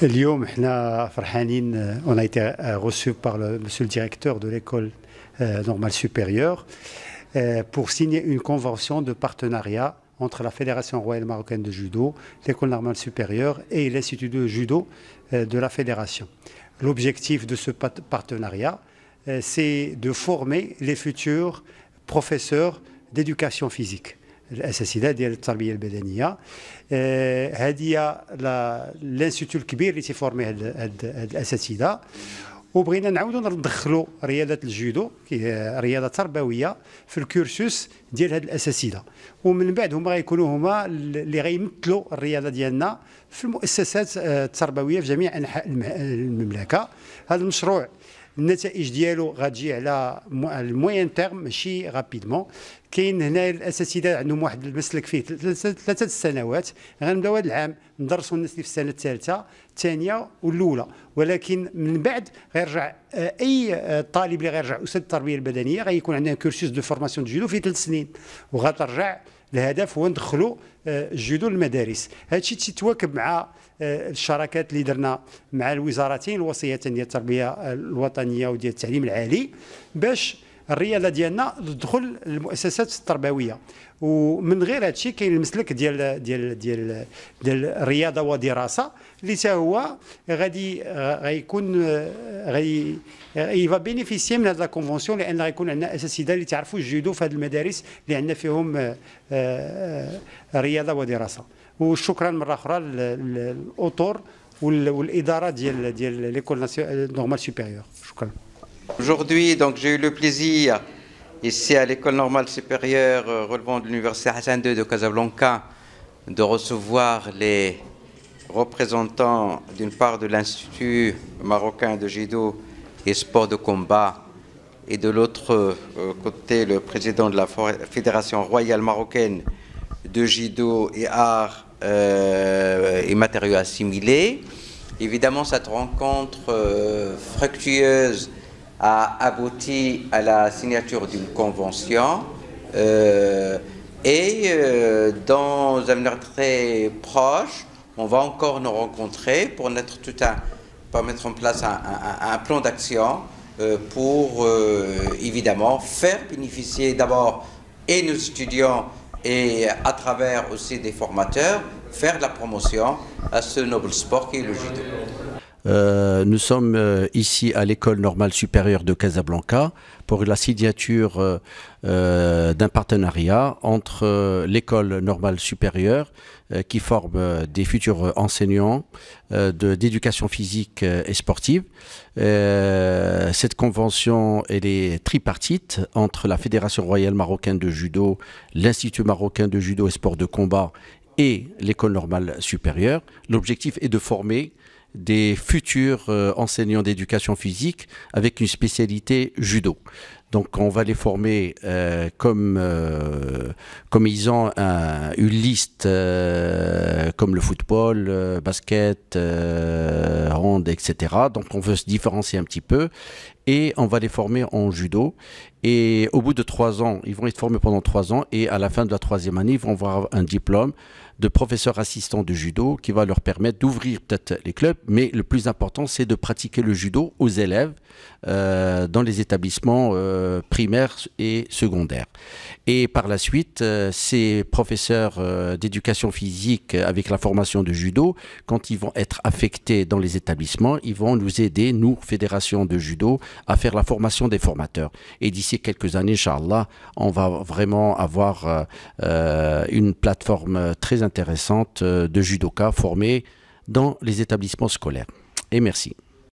اليوم احنا فرحانين. On a été reçu par monsieur le directeur de l'école normale supérieure pour signer une convention de partenariat entre la Fédération royale marocaine de judo, l'école normale supérieure et l'Institut de judo de la Fédération. L'objectif de ce partenariat, c'est de former les futurs professeurs d'éducation physique. الاساتذه ديال التربيه البدنيه. هذه هي الانستيتو الكبير اللي تيفورمي هاد الاساتذه، وبغينا نعاودوا ندخلوا رياضه الجودو رياضه تربويه في الكورسوس ديال هاد الاساتذه، ومن بعد هما غيكونوا هما اللي غيمثلوا الرياضه ديالنا في المؤسسات التربويه في جميع انحاء المملكه. هذا المشروع النتائج ديالو غتجي على الموين تيرم ماشي رابيدمون. كاين هنا الاساتذه عندهم واحد المسلك فيه 3 سنوات، غنبداو هذا العام ندرسوا الناس اللي في السنه الثالثه الثانيه والاولى، ولكن من بعد غيرجع اي طالب اللي غيرجع استاذ التربيه البدنيه غيكون عندنا كورسوس دو فورماسيون دو جودو في 3 سنين، وغترجع الهدف هو ندخلوا الجودو للمدارس. هذا الشيء تيتواكب مع الشراكات اللي درنا مع الوزارتين الوصيتين ديال التربيه الوطنيه وديال التعليم العالي باش الرياضه ديالنا تدخل المؤسسات التربويه. ومن غير هذا الشيء كاين المسلك ديال الرياضه ودراسه اللي حتى هو غيكون يفا بينيفيسيي من هذه لا كونفونسيون، لان غيكون عندنا اساتذه اللي تعرفوا الجودو في هذه المدارس اللي عندنا فيهم رياضه ودراسه. وشكرا مره اخرى للاطور والاداره ديال ليكول نورمال سوبيريور. شكرا. Aujourd'hui, donc, j'ai eu le plaisir, ici à l'École normale supérieure relevant de l'Université Hassan II de Casablanca, de recevoir les représentants d'une part de l'Institut marocain de judo et sport de combat et de l'autre côté le président de la Fédération royale marocaine de judo et arts et matériaux assimilés. Évidemment, cette rencontre fructueuse a abouti à la signature d'une convention et dans un avenir très proche, on va encore nous rencontrer pour mettre en place un plan d'action pour évidemment faire bénéficier d'abord et nos étudiants et à travers aussi des formateurs, faire de la promotion à ce noble sport qui est le judo. Nous sommes ici à l'École normale supérieure de Casablanca pour la signature d'un partenariat entre l'École normale supérieure qui forme des futurs enseignants d'éducation physique et sportive. Cette convention elle est tripartite entre la Fédération royale marocaine de judo, l'Institut marocain de judo et sport de combat et l'École normale supérieure. L'objectif est de former des futurs enseignants d'éducation physique avec une spécialité judo. Donc on va les former comme ils ont une liste comme le football, basket, hand, etc. Donc on veut se différencier un petit peu et on va les former en judo. Et au bout de 3 ans, ils vont être formés pendant 3 ans et à la fin de la 3e année, ils vont avoir un diplôme de professeur assistant de judo qui va leur permettre d'ouvrir peut-être les clubs, mais le plus important c'est de pratiquer le judo aux élèves dans les établissements primaires et secondaires. Et par la suite, ces professeurs d'éducation physique avec la formation de judo, quand ils vont être affectés dans les établissements, ils vont nous aider, nous, Fédération de judo, à faire la formation des formateurs. Et d'ici quelques années, Inch'Allah, on va vraiment avoir une plateforme très intéressante de judokas formés dans les établissements scolaires. Et merci.